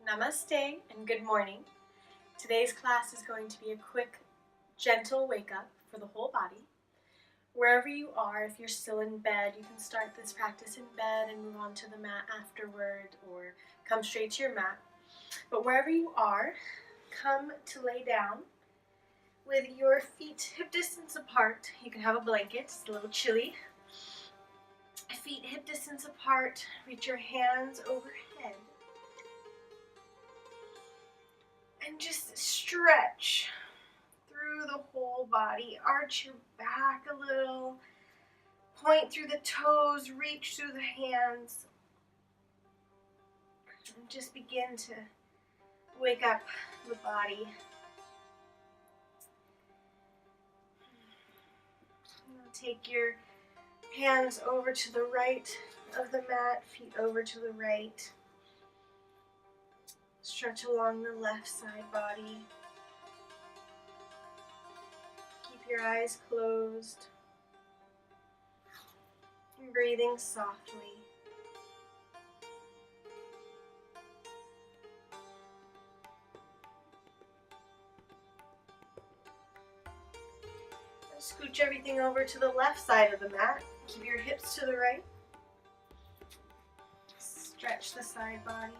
Namaste and good morning. Today's class is going to be a quick, gentle wake up for the whole body. Wherever you are, if you're still in bed, you can start this practice in bed and move on to the mat afterward, or come straight to your mat. But wherever you are, come to lay down with your feet hip distance apart. You can have a blanket, it's a little chilly. Feet hip distance apart, reach your hands overhead. And just stretch through the whole body. Arch your back a little. Point through the toes, reach through the hands. And just begin to wake up the body. Now take your hands over to the right of the mat, feet over to the right. Stretch along the left side body. Keep your eyes closed. And breathing softly. And scooch everything over to the left side of the mat. Keep your hips to the right. Stretch the side body.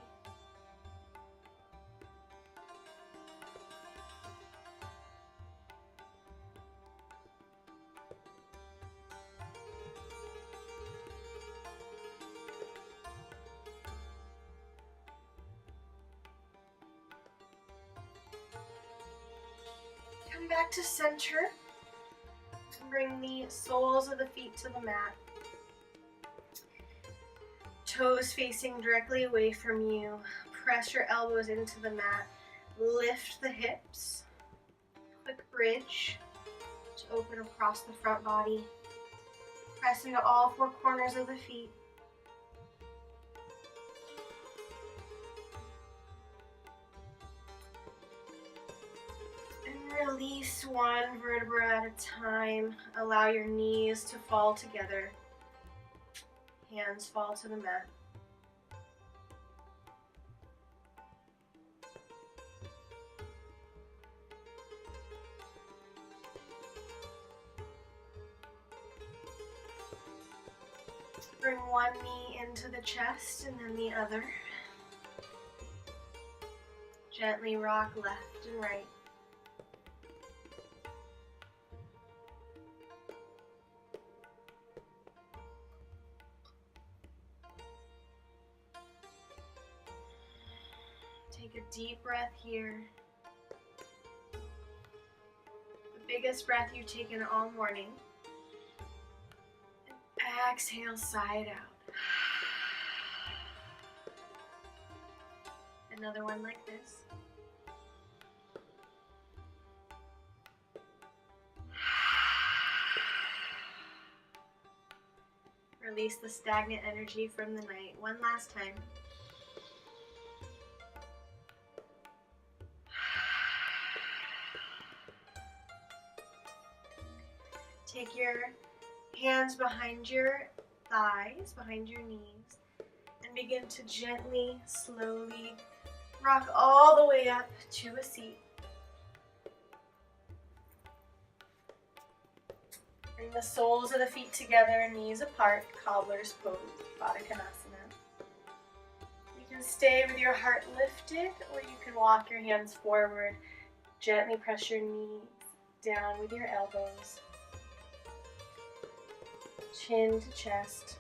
Come back to center. Bring the soles of the feet to the mat. Toes facing directly away from you. Press your elbows into the mat. Lift the hips. Quick bridge to open across the front body. Press into all four corners of the feet. Release one vertebra at a time. Allow your knees to fall together. Hands fall to the mat. Bring one knee into the chest and then the other. Gently rock left and right. Take a deep breath here. The biggest breath you've taken all morning. And exhale, sigh it out. Another one like this. Release the stagnant energy from the night. One last time. Take your hands behind your thighs, behind your knees, and begin to gently, slowly rock all the way up to a seat. Bring the soles of the feet together, knees apart, cobbler's pose, Baddha Konasana. You can stay with your heart lifted, or you can walk your hands forward. Gently press your knees down with your elbows. Chin to chest.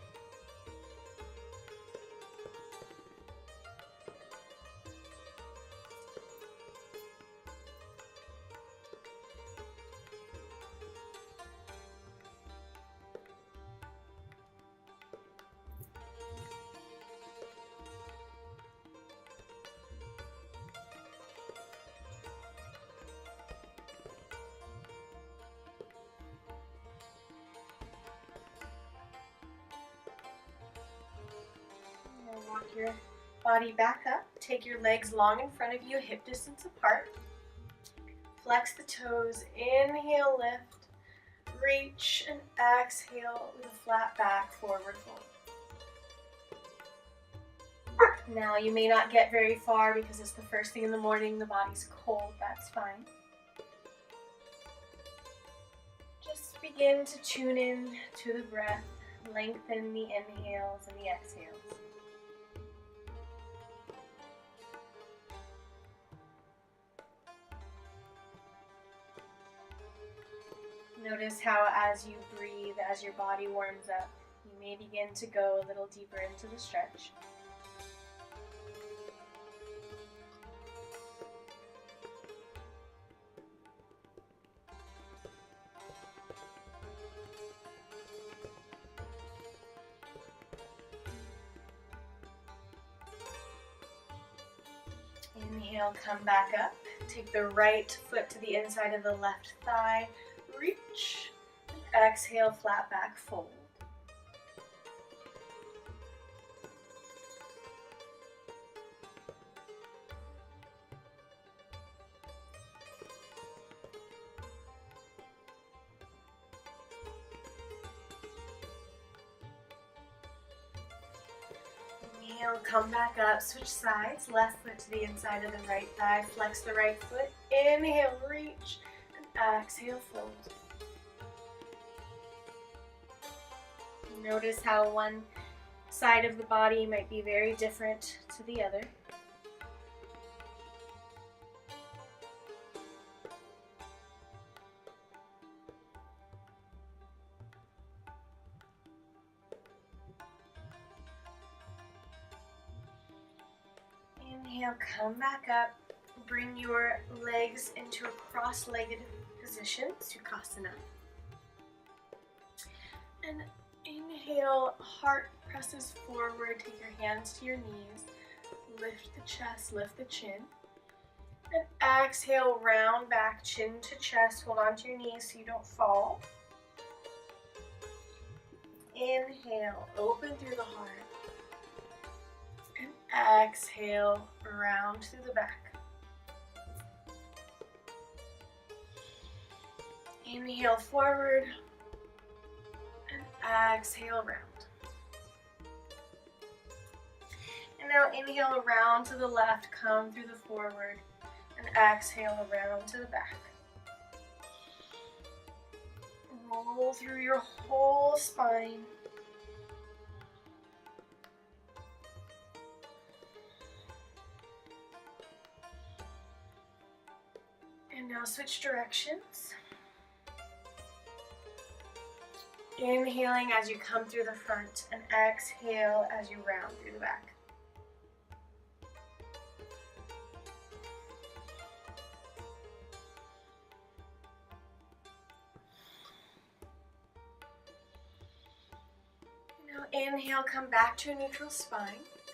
Walk your body back up. Take your legs long in front of you, hip distance apart. Flex the toes. Inhale, lift. Reach and exhale with a flat back, forward fold. Now you may not get very far because it's the first thing in the morning, the body's cold, that's fine. Just begin to tune in to the breath, lengthen the inhales and the exhales. Notice how as you breathe, as your body warms up, you may begin to go a little deeper into the stretch. Inhale, come back up. Take the right foot to the inside of the left thigh. Reach. Exhale, flat back, fold. Inhale, come back up, switch sides, left foot to the inside of the right thigh, flex the right foot, inhale, reach, and exhale, fold. Notice how one side of the body might be very different to the other. Inhale, come back up. Bring your legs into a cross-legged position, Sukhasana. And inhale, heart presses forward. Take your hands to your knees. Lift the chest, lift the chin. And exhale, round back, chin to chest. Hold on to your knees so you don't fall. Inhale, open through the heart. And exhale, round through the back. Inhale forward. And exhale, round. And now inhale around to the left, come through the forward. And exhale around to the back. Roll through your whole spine. And now switch directions. Inhaling as you come through the front and exhale as you round through the back. Now inhale, come back to a neutral spine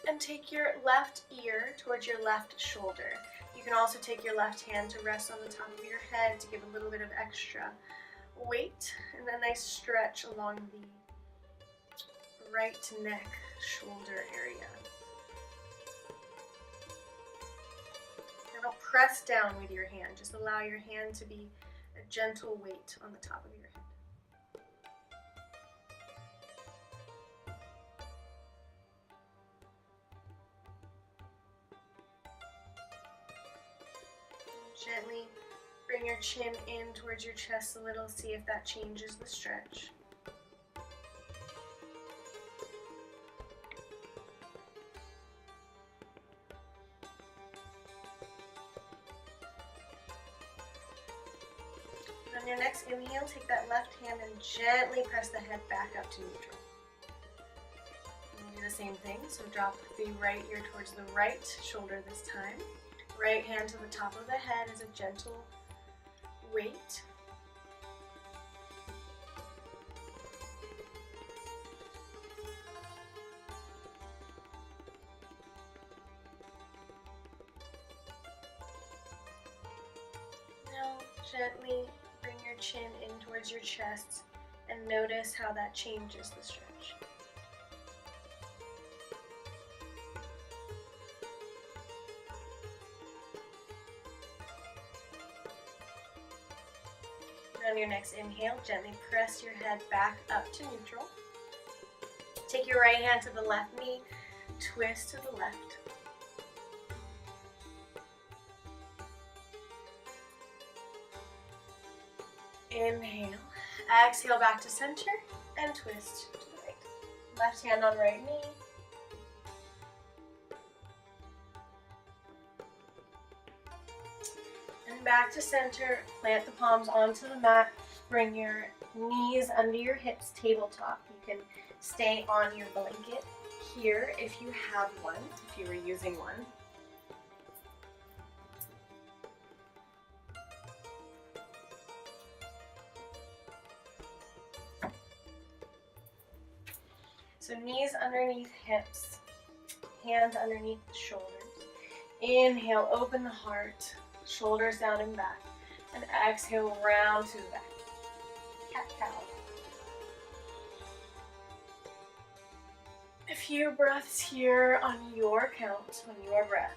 and take your left ear towards your left shoulder. You can also take your left hand to rest on the top of your head to give a little bit of extra weight, and a nice stretch along the right neck, shoulder area. Now don't press down with your hand, just allow your hand to be a gentle weight on the top of your head. Gently bring your chin in towards your chest a little, see if that changes the stretch. On your next inhale, take that left hand and gently press the head back up to neutral. And do the same thing, so drop the right ear towards the right shoulder this time. Right hand to the top of the head as a gentle weight. Now gently bring your chin in towards your chest and notice how that changes the stretch. On your next inhale, gently press your head back up to neutral. Take your right hand to the left knee, twist to the left. Inhale, exhale back to center and twist to the right. Left hand on right knee. And back to center, plant the palms onto the mat, bring your knees under your hips, tabletop. You can stay on your blanket here if you have one, if you were using one. So knees underneath hips, hands underneath the shoulders. Inhale, open the heart, shoulders down and back. And exhale, round to the back. Cat-cow. A few breaths here on your count, on your breath.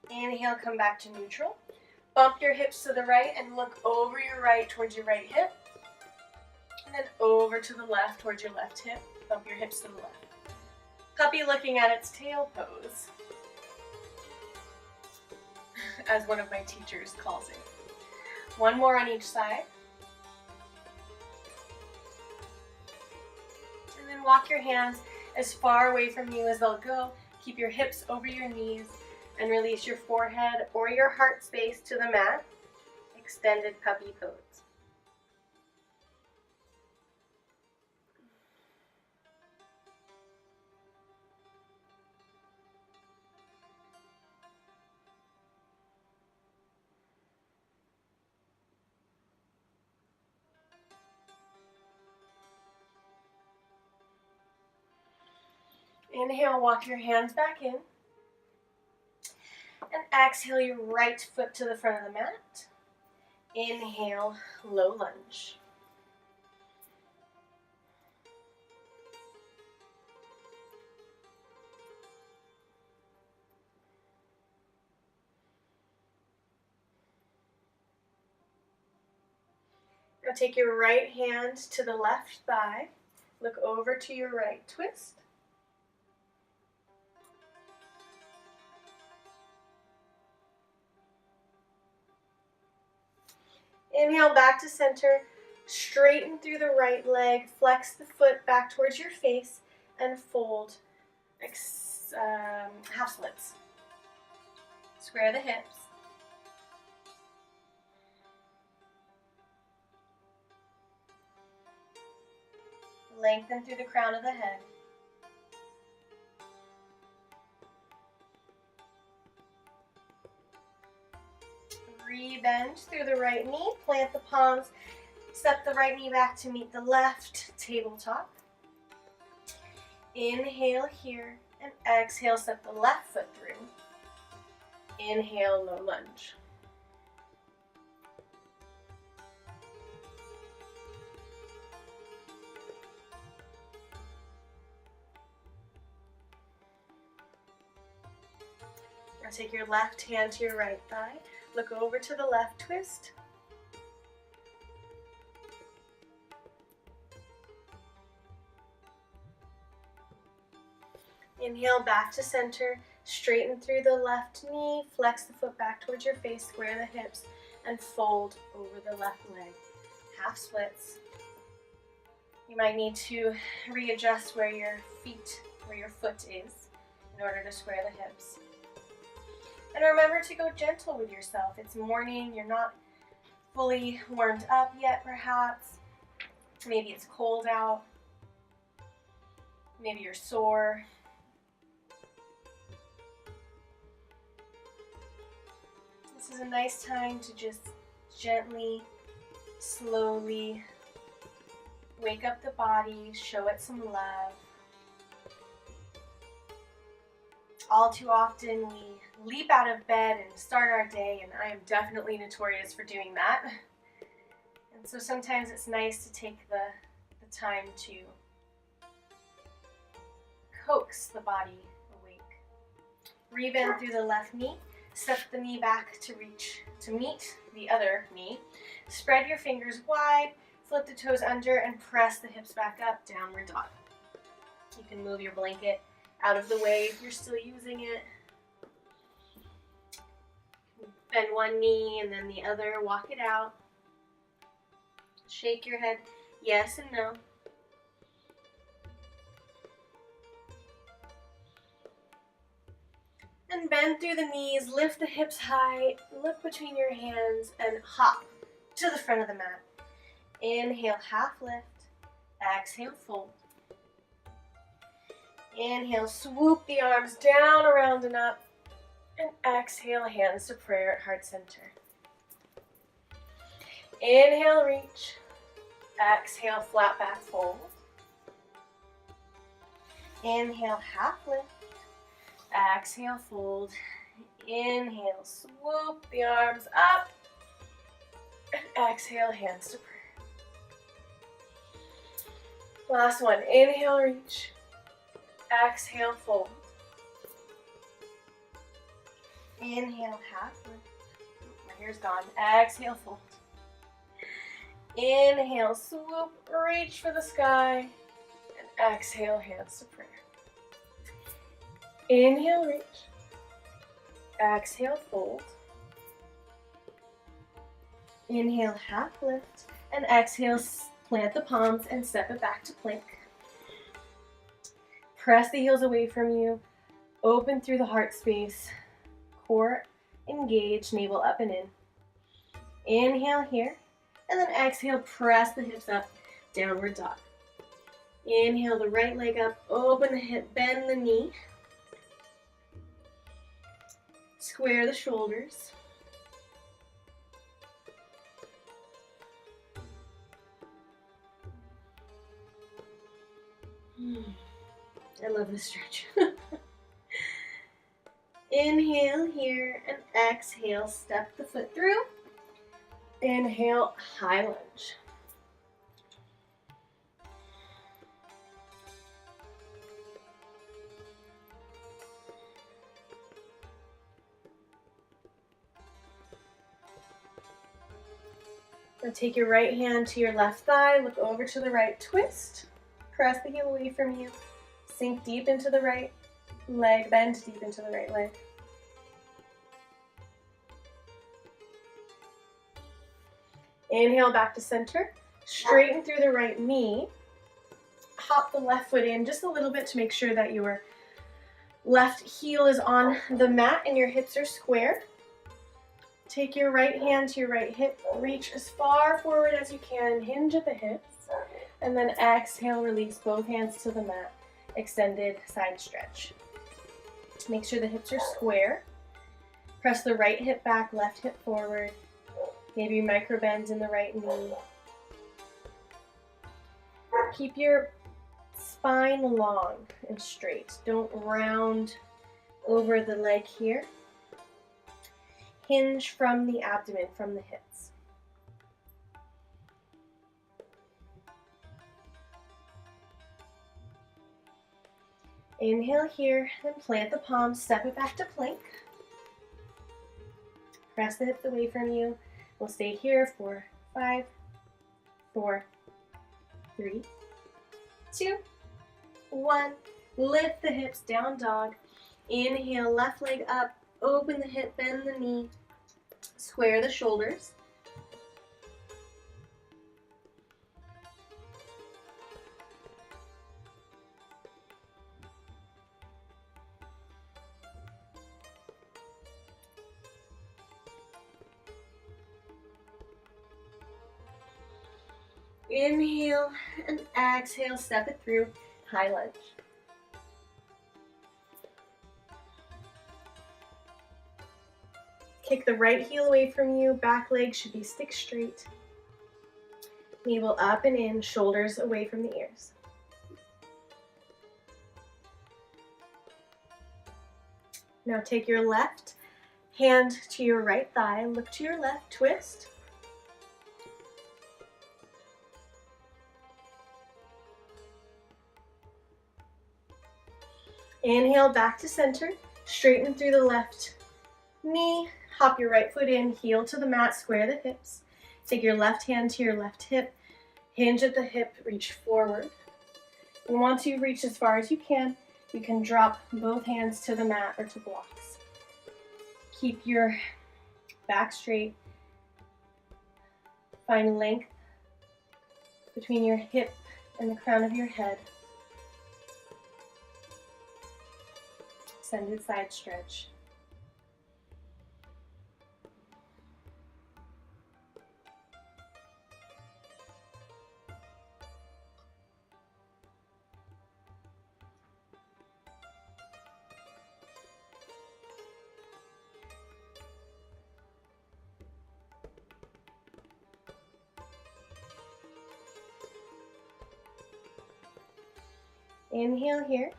Inhale, come back to neutral. Bump your hips to the right and look over your right towards your right hip. And then over to the left towards your left hip. Bump your hips to the left. Puppy looking at its tail pose, as one of my teachers calls it. One more on each side. And then walk your hands as far away from you as they'll go. Keep your hips over your knees and release your forehead or your heart space to the mat. Extended puppy pose. Inhale, walk your hands back in. And exhale your right foot to the front of the mat. Inhale, low lunge. Now take your right hand to the left thigh. Look over to your right, twist. Inhale back to center, straighten through the right leg, flex the foot back towards your face, and fold half splits. Square the hips. Lengthen through the crown of the head. Rebend through the right knee, plant the palms, step the right knee back to meet the left, tabletop. Inhale here, and exhale, step the left foot through. Inhale, low lunge. Now take your left hand to your right thigh. Look over to the left, twist. Inhale back to center, straighten through the left knee, flex the foot back towards your face, square the hips, and fold over the left leg. Half splits. You might need to readjust where your foot is in order to square the hips. And remember to go gentle with yourself. It's morning, you're not fully warmed up yet perhaps. Maybe it's cold out. Maybe you're sore. This is a nice time to just gently, slowly wake up the body, show it some love. All too often we leap out of bed and start our day, and I am definitely notorious for doing that. And so sometimes it's nice to take the time to coax the body awake. Rebend through the left knee, Step the knee back to meet the other knee. Spread your fingers wide, flip the toes under, and press the hips back up, downward dog. You can move your blanket out of the way if you're still using it. Bend one knee and then the other, walk it out. Shake your head yes and no. And bend through the knees, lift the hips high, look between your hands, and hop to the front of the mat. Inhale, half lift. Exhale, fold. Inhale, swoop the arms down, around, and up. And exhale, hands to prayer at heart center. Inhale, reach. Exhale, flat back fold. Inhale, half lift. Exhale, fold. Inhale, swoop the arms up. And exhale, hands to prayer. Last one. Inhale, reach. Exhale, fold. Inhale, half lift. My hair's gone. Exhale, fold. Inhale, swoop, reach for the sky. And exhale, hands to prayer. Inhale, reach. Exhale, fold. Inhale, half lift. And exhale, plant the palms and step it back to plank. Press the heels away from you. Open through the heart space. Core engaged, navel up and in. Inhale here. And then exhale, press the hips up, downward dog. Inhale the right leg up, open the hip, bend the knee. Square the shoulders. I love this stretch. Inhale here and exhale, step the foot through. Inhale, high lunge. Now take your right hand to your left thigh, look over to the right, twist. Press the heel away from you. Sink deep into the right leg, bend deep into the right leg. Inhale back to center. Straighten through the right knee. Hop the left foot in just a little bit to make sure that your left heel is on the mat and your hips are square. Take your right hand to your right hip. Reach as far forward as you can. Hinge at the hips. And then exhale, release both hands to the mat. Extended side stretch. Make sure the hips are square. Press the right hip back, left hip forward. Maybe micro bends in the right knee. Keep your spine long and straight. Don't round over the leg here. Hinge from the abdomen, from the hips. Inhale here, then plant the palms, step it back to plank. Press the hips away from you. We'll stay here for 5, 4, 3, 2, 1. Lift the hips, down dog. Inhale, left leg up, open the hip, bend the knee, square the shoulders. Inhale and exhale, step it through, high lunge. Kick the right heel away from you, back leg should be stick straight. Navel up and in, shoulders away from the ears. Now take your left hand to your right thigh, look to your left, twist. Inhale back to center, straighten through the left knee, hop your right foot in, heel to the mat, square the hips. Take your left hand to your left hip, hinge at the hip, reach forward. And once you've reached as far as you can drop both hands to the mat or to blocks. Keep your back straight. Find length between your hip and the crown of your head. Extended side stretch. Inhale here.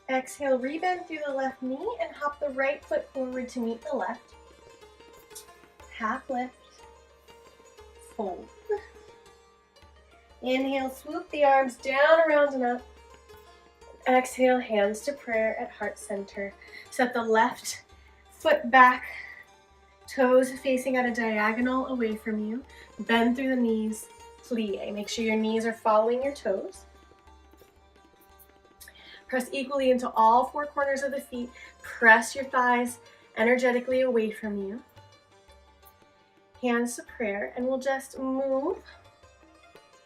Exhale, rebend through the left knee and hop the right foot forward to meet the left. Half lift. Fold. Inhale, swoop the arms down, around, and up. Exhale, hands to prayer at heart center. Set the left foot back, toes facing at a diagonal away from you. Bend through the knees, plie. Make sure your knees are following your toes. Press equally into all four corners of the feet. Press your thighs energetically away from you. Hands to prayer, and we'll just move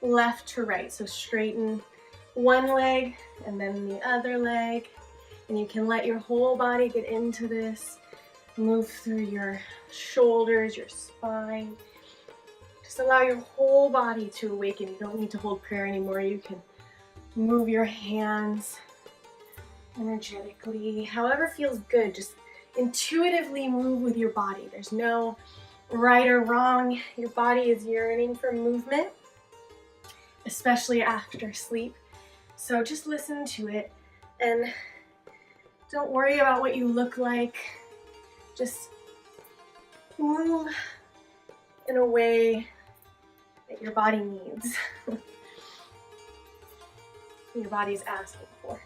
left to right. So straighten one leg and then the other leg. And you can let your whole body get into this. Move through your shoulders, your spine. Just allow your whole body to awaken. You don't need to hold prayer anymore. You can move your hands energetically, however feels good. Just intuitively move with your body. There's no right or wrong. Your body is yearning for movement, especially after sleep. So just listen to it and don't worry about what you look like. Just move in a way that your body needs. Your body's asking for.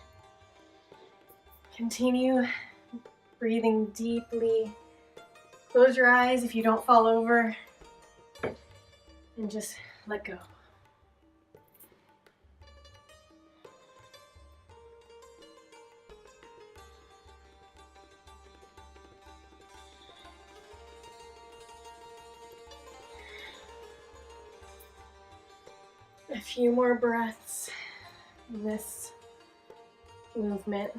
Continue breathing deeply. Close your eyes if you don't fall over. And just let go. A few more breaths in this movement.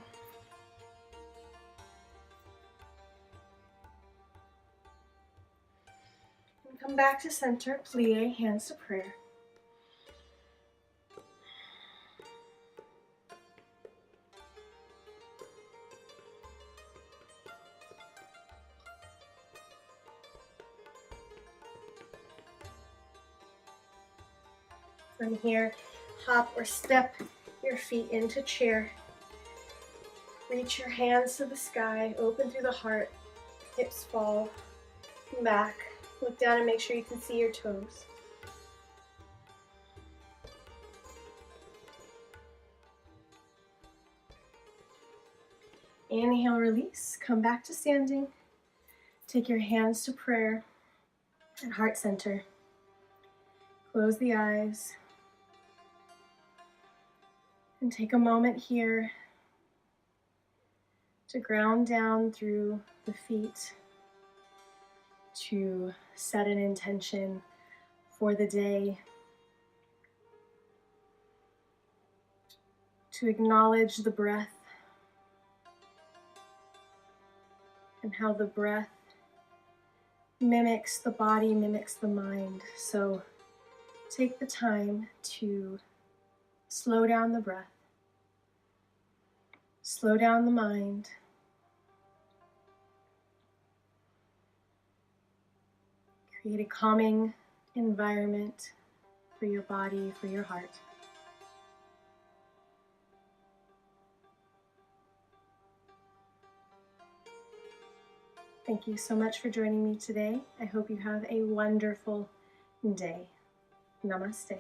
And come back to center, plie, hands to prayer. From here, hop or step your feet into chair. Reach your hands to the sky, open through the heart, hips fall, come back. Look down and make sure you can see your toes. Inhale, release, come back to standing. Take your hands to prayer at heart center. Close the eyes. And take a moment here to ground down through the feet, to set an intention for the day, to acknowledge the breath and how the breath mimics the body, mimics the mind. So take the time to slow down the breath, slow down the mind, create a calming environment for your body, for your heart. Thank you so much for joining me today. I hope you have a wonderful day. Namaste.